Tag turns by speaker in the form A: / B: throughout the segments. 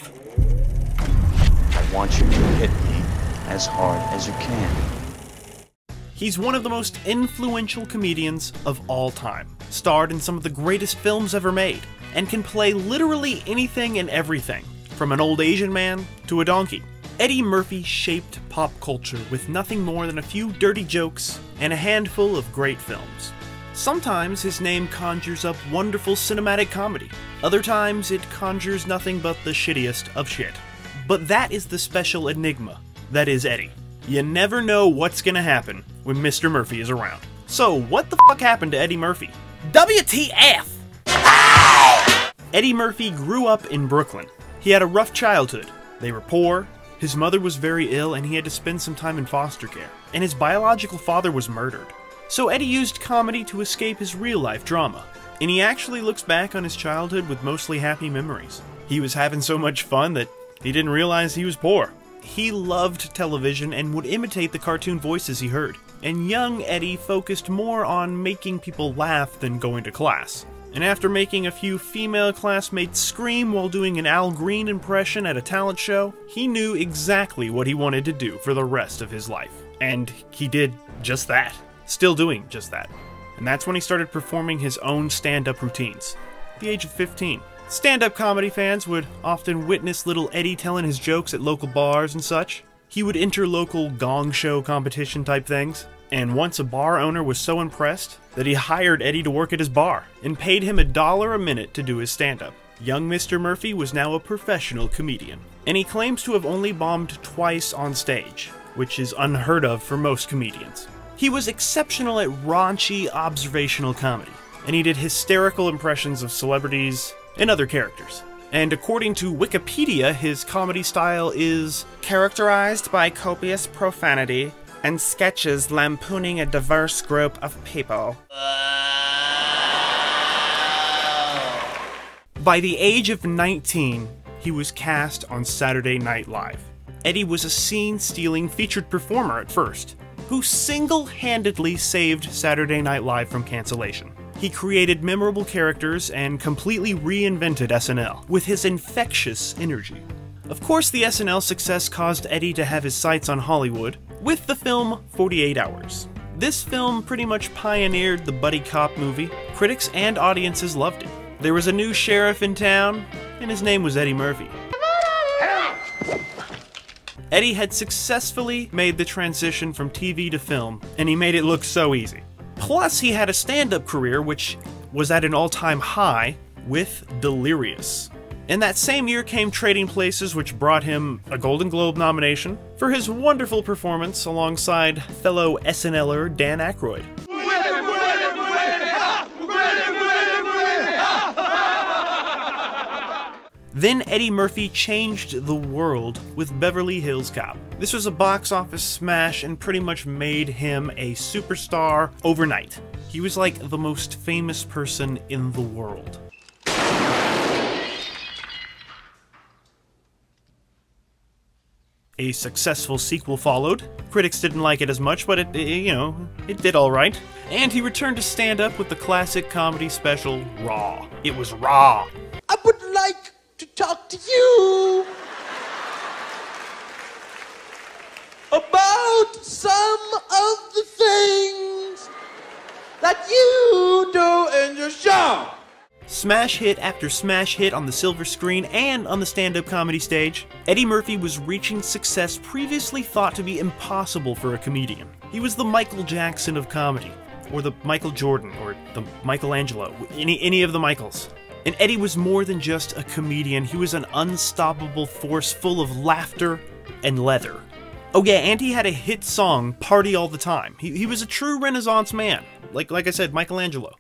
A: I want you to hit me as hard as you can.
B: He's one of the most influential comedians of all time, starred in some of the greatest films ever made, and can play literally anything and everything, from an old Asian man to a donkey. Eddie Murphy shaped pop culture with nothing more than a few dirty jokes and a handful of great films. Sometimes his name conjures up wonderful cinematic comedy, other times it conjures nothing but the shittiest of shit. But that is the special enigma that is Eddie. You never know what's gonna happen when Mr. Murphy is around. So what the fuck happened to Eddie Murphy? WTF! Eddie Murphy grew up in Brooklyn. He had a rough childhood. They were poor, his mother was very ill, and he had to spend some time in foster care. And his biological father was murdered. So Eddie used comedy to escape his real-life drama. And he actually looks back on his childhood with mostly happy memories. He was having so much fun that he didn't realize he was poor. He loved television and would imitate the cartoon voices he heard. And young Eddie focused more on making people laugh than going to class. And after making a few female classmates scream while doing an Al Green impression at a talent show, he knew exactly what he wanted to do for the rest of his life. And he did just that. Still doing just that. And that's when he started performing his own stand-up routines, at the age of 15. Stand-up comedy fans would often witness little Eddie telling his jokes at local bars and such. He would enter local gong show competition type things. And once a bar owner was so impressed that he hired Eddie to work at his bar and paid him $1 a minute to do his stand-up. Young Mr. Murphy was now a professional comedian, and he claims to have only bombed twice on stage, which is unheard of for most comedians. He was exceptional at raunchy observational comedy, and he did hysterical impressions of celebrities and other characters. And according to Wikipedia, his comedy style is characterized by copious profanity and sketches lampooning a diverse group of people. By the age of 19, he was cast on Saturday Night Live. Eddie was a scene-stealing featured performer at first, who single-handedly saved Saturday Night Live from cancellation. He created memorable characters and completely reinvented SNL with his infectious energy. Of course, the SNL success caused Eddie to have his sights on Hollywood with the film 48 Hours. This film pretty much pioneered the buddy cop movie. Critics and audiences loved it. There was a new sheriff in town, and his name was Eddie Murphy. Eddie had successfully made the transition from TV to film, and he made it look so easy. Plus, he had a stand-up career which was at an all-time high with Delirious. And that same year came Trading Places, which brought him a Golden Globe nomination for his wonderful performance alongside fellow SNLer Dan Aykroyd. Then Eddie Murphy changed the world with Beverly Hills Cop. This was a box office smash and pretty much made him a superstar overnight. He was like the most famous person in the world. A successful sequel followed. Critics didn't like it as much, but it did alright. And he returned to stand-up with the classic comedy special, Raw. It was raw.
C: I would like to talk to you about some of the things that you do in your show.
B: Smash hit after smash hit on the silver screen and on the stand-up comedy stage, Eddie Murphy was reaching success previously thought to be impossible for a comedian. He was the Michael Jackson of comedy, or the Michael Jordan, or the Michelangelo, any of the Michaels. And Eddie was more than just a comedian, he was an unstoppable force full of laughter and leather. Oh yeah, and he had a hit song, Party All the Time. He was a true Renaissance man, like I said, Michelangelo.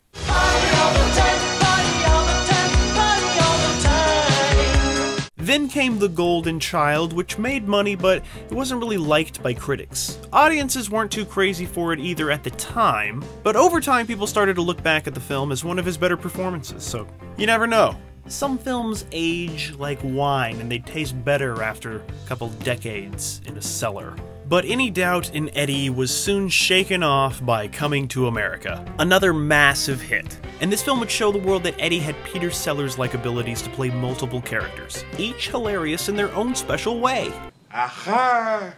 B: Then came The Golden Child, which made money, but it wasn't really liked by critics. Audiences weren't too crazy for it either at the time, but over time people started to look back at the film as one of his better performances, so you never know. Some films age like wine and they taste better after a couple decades in a cellar. But any doubt in Eddie was soon shaken off by Coming to America, another massive hit. And this film would show the world that Eddie had Peter Sellers-like abilities to play multiple characters, each hilarious in their own special way.
D: Aha!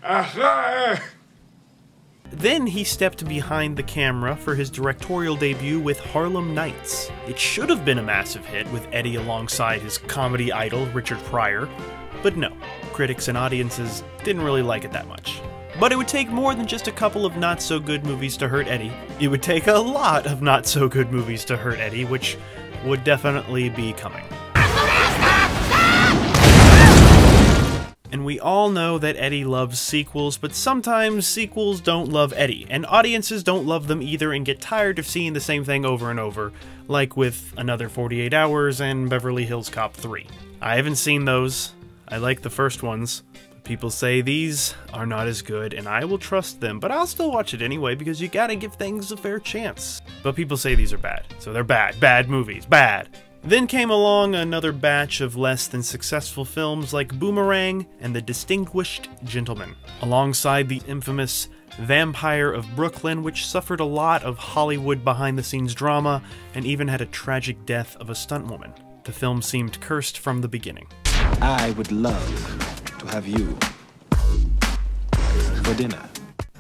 D: Aha!
B: Then he stepped behind the camera for his directorial debut with Harlem Nights. It should have been a massive hit with Eddie alongside his comedy idol Richard Pryor, but no, critics and audiences didn't really like it that much. But it would take more than just a couple of not-so-good movies to hurt Eddie. It would take a lot of not-so-good movies to hurt Eddie, which would definitely be coming. And we all know that Eddie loves sequels, but sometimes sequels don't love Eddie, and audiences don't love them either and get tired of seeing the same thing over and over, like with Another 48 Hours and Beverly Hills Cop 3. I haven't seen those. I like the first ones. People say these are not as good, and I will trust them, but I'll still watch it anyway because you gotta give things a fair chance. But people say these are bad, so they're bad. Bad movies. Bad. Then came along another batch of less than successful films like Boomerang and The Distinguished Gentleman, alongside the infamous Vampire of Brooklyn, which suffered a lot of Hollywood behind-the-scenes drama and even had a tragic death of a stuntwoman. The film seemed cursed from the beginning.
E: I would love to have you for dinner.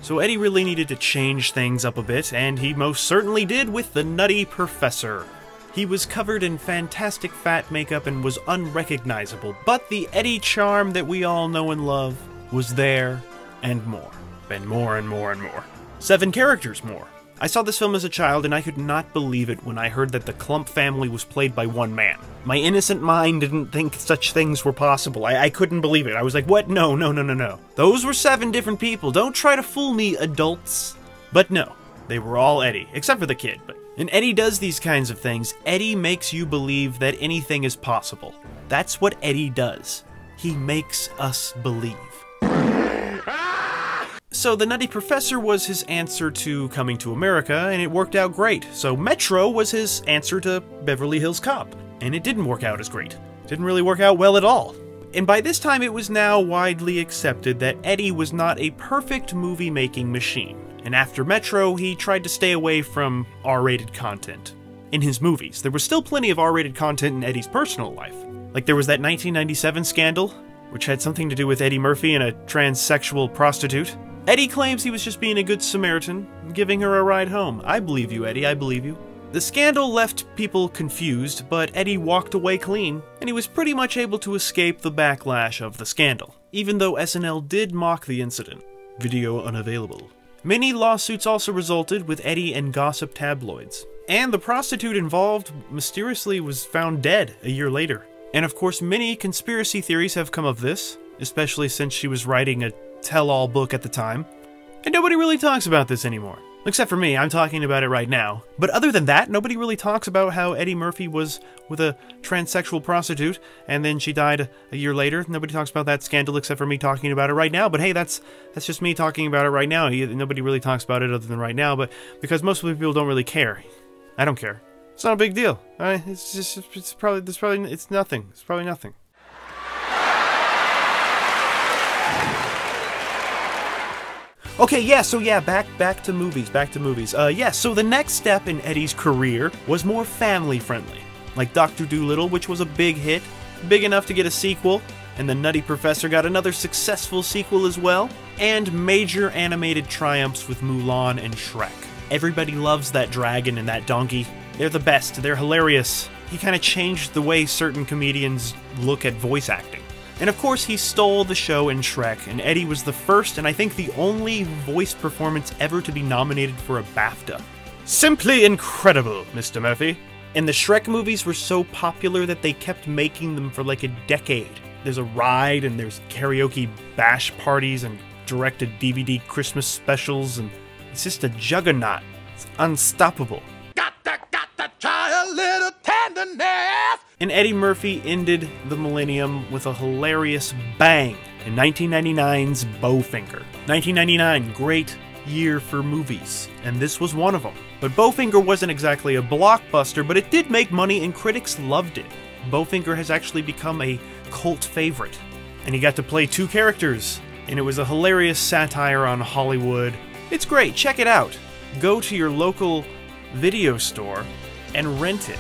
B: So Eddie really needed to change things up a bit, and he most certainly did with the Nutty Professor. He was covered in fantastic fat makeup and was unrecognizable, but the Eddie charm that we all know and love was there, and more. And more and more and more. 7 characters more. I saw this film as a child and I could not believe it when I heard that the Clump family was played by one man. My innocent mind didn't think such things were possible. I couldn't believe it. I was like, what? No, no, no, no, no. Those were 7 different people. Don't try to fool me, adults. But no, they were all Eddie, except for the kid. And Eddie does these kinds of things. Eddie makes you believe that anything is possible. That's what Eddie does. He makes us believe. So the Nutty Professor was his answer to Coming to America, and it worked out great. So Metro was his answer to Beverly Hills Cop, and it didn't work out as great. It didn't really work out well at all. And by this time it was now widely accepted that Eddie was not a perfect movie-making machine. And after Metro, he tried to stay away from R-rated content. In his movies, there was still plenty of R-rated content in Eddie's personal life. Like there was that 1997 scandal, which had something to do with Eddie Murphy and a transsexual prostitute. Eddie claims he was just being a good Samaritan, giving her a ride home. I believe you, Eddie, I believe you. The scandal left people confused, but Eddie walked away clean, and he was pretty much able to escape the backlash of the scandal, even though SNL did mock the incident. Video unavailable. Many lawsuits also resulted with Eddie and gossip tabloids. And the prostitute involved mysteriously was found dead a year later. And of course many conspiracy theories have come of this, especially since she was writing a tell-all book at the time. And nobody really talks about this anymore. Except for me, I'm talking about it right now. But other than that, nobody really talks about how Eddie Murphy was with a transsexual prostitute, and then she died a year later. Nobody talks about that scandal except for me talking about it right now. But hey, that's just me talking about it right now. Nobody really talks about it other than right now, but because most people don't really care. I don't care. It's not a big deal. It's probably nothing. It's probably nothing. Okay, yeah, so yeah, back to movies, so the next step in Eddie's career was more family-friendly, like Dr. Dolittle, which was a big hit, big enough to get a sequel, and The Nutty Professor got another successful sequel as well, and major animated triumphs with Mulan and Shrek. Everybody loves that dragon and that donkey. They're the best, they're hilarious. He kind of changed the way certain comedians look at voice acting. And of course, he stole the show in Shrek, and Eddie was the first and I think the only voice performance ever to be nominated for a BAFTA. Simply incredible, Mr. Murphy. And the Shrek movies were so popular that they kept making them for like a decade. There's a ride, and there's karaoke bash parties, and direct-to-DVD Christmas specials, and it's just a juggernaut. It's unstoppable.
C: Got to try a little tenderness.
B: And Eddie Murphy ended the millennium with a hilarious bang in 1999's Bowfinger. 1999, great year for movies, and this was one of them. But Bowfinger wasn't exactly a blockbuster, but it did make money and critics loved it. Bowfinger has actually become a cult favorite. and he got to play 2 characters, and it was a hilarious satire on Hollywood. It's great, check it out. Go to your local video store and rent it.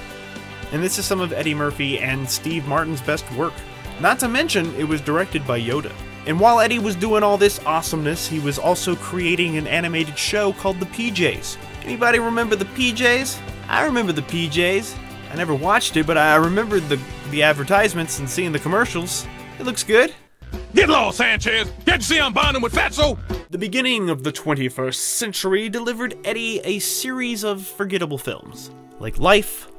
B: And this is some of Eddie Murphy and Steve Martin's best work. Not to mention, it was directed by Yoda. And while Eddie was doing all this awesomeness, he was also creating an animated show called The PJs. Anybody remember The PJs? I remember The PJs. I never watched it, but I remembered the advertisements and seeing the commercials. It looks good.
D: Get lost, Sanchez! Can't you see I'm bonding with Fatso?
B: The beginning of the 21st century delivered Eddie a series of forgettable films, like Life,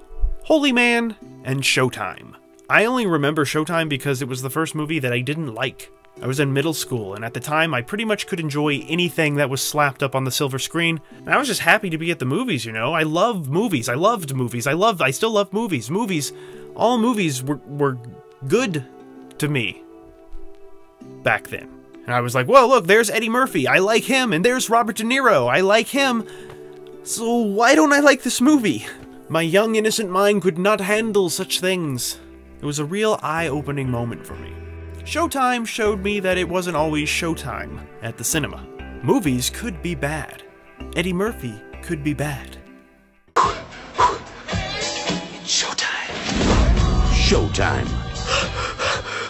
B: Holy Man, and Showtime. I only remember Showtime because it was the first movie that I didn't like. I was in middle school, and at the time, I pretty much could enjoy anything that was slapped up on the silver screen, and I was just happy to be at the movies, you know? I love movies. I loved movies. I still love movies. All movies were good to me back then. And I was like, whoa, look, there's Eddie Murphy. I like him, and there's Robert De Niro. I like him. So why don't I like this movie? My young, innocent mind could not handle such things. It was a real eye-opening moment for me. Showtime showed me that it wasn't always showtime at the cinema. Movies could be bad. Eddie Murphy could be bad.
A: It's showtime. Showtime.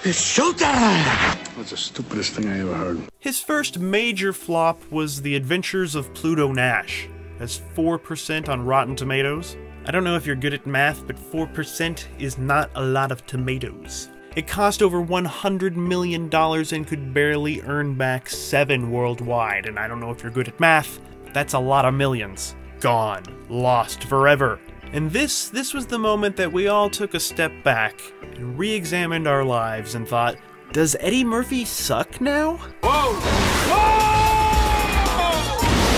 C: It's showtime!
E: That's the stupidest thing I ever heard.
B: His first major flop was The Adventures of Pluto Nash. It has 4% on Rotten Tomatoes. I don't know if you're good at math, but 4% is not a lot of tomatoes. It cost over $100 million and could barely earn back 7 worldwide, and I don't know if you're good at math, but that's a lot of millions. Gone. Lost forever. And this was the moment that we all took a step back and re-examined our lives and thought, does Eddie Murphy suck now?
D: Whoa!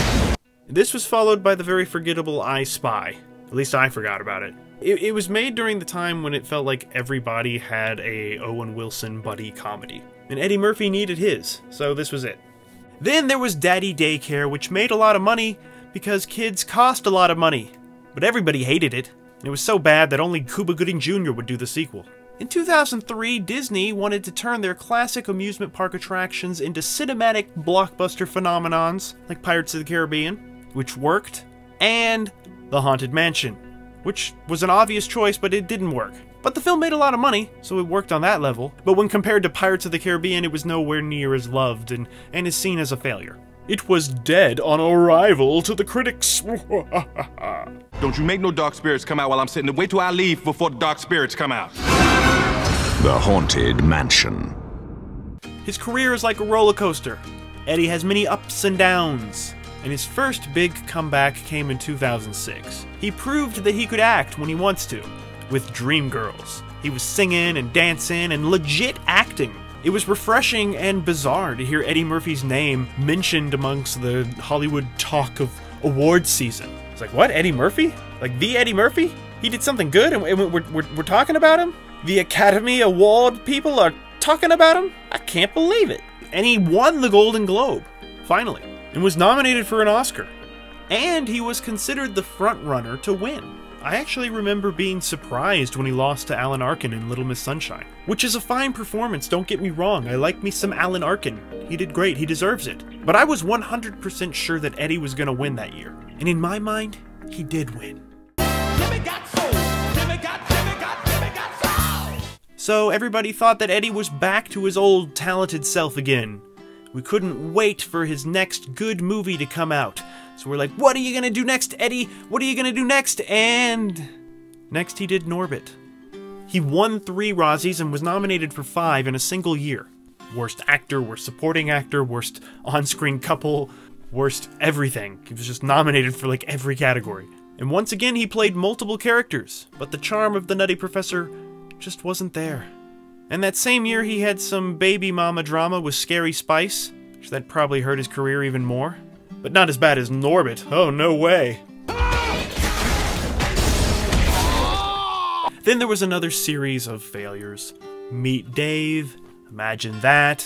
D: Whoa!
B: This was followed by the very forgettable I Spy. At least I forgot about it. It was made during the time when it felt like everybody had a Owen Wilson buddy comedy. And Eddie Murphy needed his, so this was it. Then there was Daddy Daycare, which made a lot of money because kids cost a lot of money. But everybody hated it. It was so bad that only Cuba Gooding Jr. would do the sequel. In 2003, Disney wanted to turn their classic amusement park attractions into cinematic blockbuster phenomenons like Pirates of the Caribbean, which worked, and The Haunted Mansion, which was an obvious choice, but it didn't work. But the film made a lot of money, so it worked on that level. But when compared to Pirates of the Caribbean, it was nowhere near as loved and is seen as a failure. It was dead on arrival to the critics.
D: Don't you make no dark spirits come out while I'm sitting there. Wait till I leave before the dark spirits come out.
F: The Haunted Mansion.
B: His career is like a roller coaster. Eddie has many ups and downs. And his first big comeback came in 2006. He proved that he could act when he wants to, with Dreamgirls. He was singing and dancing and legit acting. It was refreshing and bizarre to hear Eddie Murphy's name mentioned amongst the Hollywood talk of awards season. It's like, what, Eddie Murphy? Like the Eddie Murphy? He did something good and we're talking about him? The Academy Award people are talking about him? I can't believe it. And he won the Golden Globe, finally, and was nominated for an Oscar. And he was considered the front-runner to win. I actually remember being surprised when he lost to Alan Arkin in Little Miss Sunshine, which is a fine performance, don't get me wrong. I like me some Alan Arkin. He did great, he deserves it. But I was 100% sure that Eddie was gonna win that year. And in my mind, he did win. So everybody thought that Eddie was back to his old talented self again. We couldn't wait for his next good movie to come out. So we're like, what are you gonna do next, Eddie? What are you gonna do next? And next he did Norbit. He won 3 Razzies and was nominated for 5 in a single year. Worst actor, worst supporting actor, worst on-screen couple, worst everything. He was just nominated for like every category. And once again he played multiple characters, but the charm of the Nutty Professor just wasn't there. And that same year he had some baby mama drama with Scary Spice, which that probably hurt his career even more. But not as bad as Norbit. Oh, no way. Then there was another series of failures. Meet Dave, Imagine That,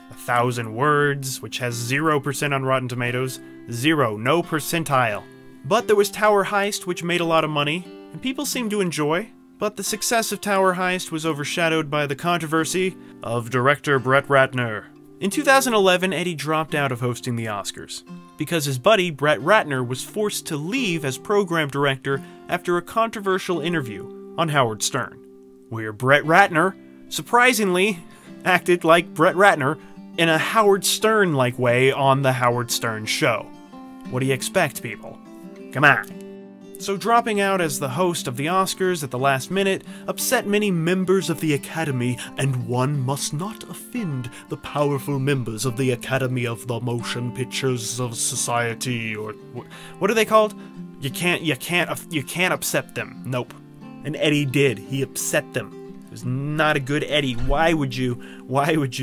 B: 1,000 Words, which has 0% on Rotten Tomatoes. 0, no percentile. But there was Tower Heist, which made a lot of money, and people seemed to enjoy. But the success of Tower Heist was overshadowed by the controversy of director Brett Ratner. In 2011, Eddie dropped out of hosting the Oscars, because his buddy Brett Ratner was forced to leave as program director after a controversial interview on Howard Stern, where Brett Ratner, surprisingly, acted like Brett Ratner in a Howard Stern-like way on the Howard Stern Show. What do you expect, people? Come on. So dropping out as the host of the Oscars at the last minute upset many members of the Academy, and one must not offend the powerful members of the Academy of the Motion Pictures of Society, or what are they called? You can't upset them. Nope. And Eddie did. He upset them. It was not a good Eddie. Why would you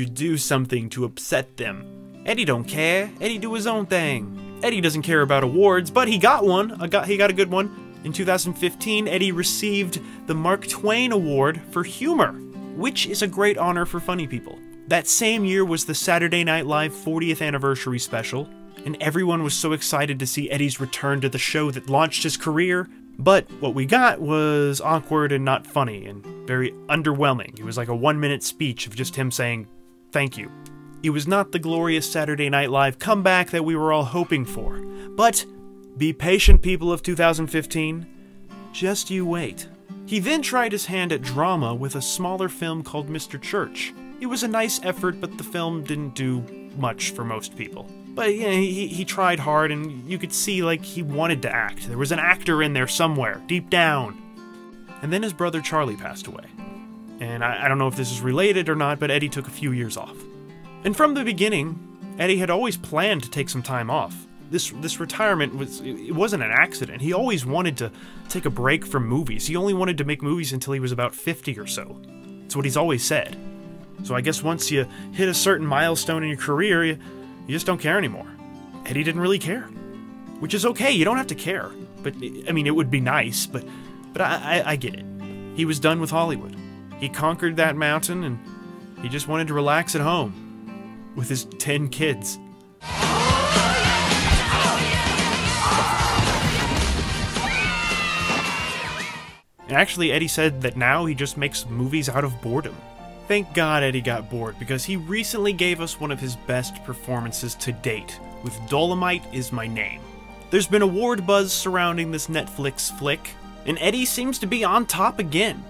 B: do something to upset them? Eddie don't care. Eddie do his own thing. Eddie doesn't care about awards, but he got one. He got a good one. In 2015, Eddie received the Mark Twain Award for Humor, which is a great honor for funny people. That same year was the Saturday Night Live 40th anniversary special, and everyone was so excited to see Eddie's return to the show that launched his career. But what we got was awkward and not funny, and very underwhelming. It was like a 1-minute speech of just him saying, "Thank you." It was not the glorious Saturday Night Live comeback that we were all hoping for. But be patient, people of 2015. Just you wait. He then tried his hand at drama with a smaller film called Mr. Church. It was a nice effort, but the film didn't do much for most people. But yeah, he tried hard, and you could see like he wanted to act. There was an actor in there somewhere, deep down. And then his brother Charlie passed away. And I don't know if this is related or not, but Eddie took a few years off. And from the beginning, Eddie had always planned to take some time off. This retirement wasn't an accident. He always wanted to take a break from movies. He only wanted to make movies until he was about 50 or so. That's what he's always said. So I guess once you hit a certain milestone in your career, you just don't care anymore. Eddie didn't really care. Which is okay, you don't have to care. But, I mean, it would be nice, but I get it. He was done with Hollywood. He conquered that mountain, and he just wanted to relax at home with his 10 kids. And actually, Eddie said that now he just makes movies out of boredom. Thank God Eddie got bored, because he recently gave us one of his best performances to date with Dolemite Is My Name. There's been award buzz surrounding this Netflix flick, and Eddie seems to be on top again,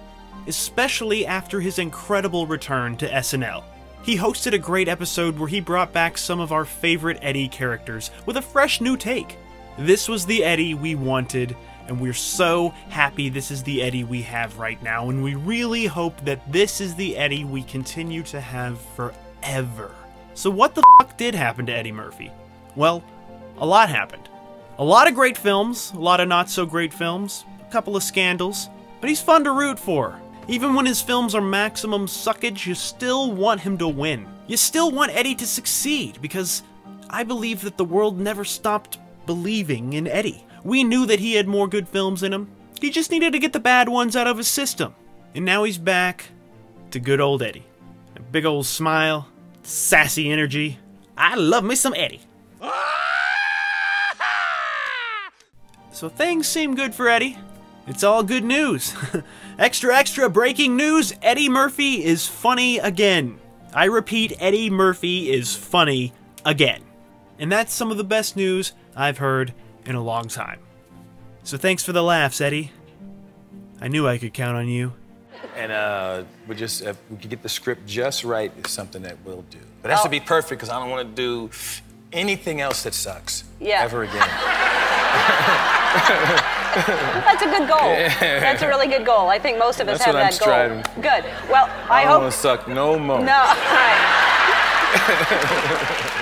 B: especially after his incredible return to SNL. He hosted a great episode where he brought back some of our favorite Eddie characters with a fresh new take. This was the Eddie we wanted, and we're so happy this is the Eddie we have right now, and we really hope that this is the Eddie we continue to have forever. So what the fuck did happen to Eddie Murphy? Well, a lot happened. A lot of great films, a lot of not so great films, a couple of scandals, but he's fun to root for. Even when his films are maximum suckage, you still want him to win. You still want Eddie to succeed, because I believe that the world never stopped believing in Eddie. We knew that he had more good films in him. He just needed to get the bad ones out of his system. And now he's back to good old Eddie. A big old smile, sassy energy. I love me some Eddie. So things seem good for Eddie. It's all good news. Extra breaking news, Eddie Murphy is funny again. I repeat, Eddie Murphy is funny again. And that's some of the best news I've heard in a long time. So thanks for the laughs, Eddie. I knew I could count on you.
G: And we just, if we could get the script just right, is something that we'll do. But it has to be perfect, because I don't want to do anything else that sucks ever again.
H: That's a good goal. Yeah. That's a really good goal. I think most of us have that goal.
G: Striving.
H: Good. Well, I hope.
G: I don't want to suck no more.
H: No. All right.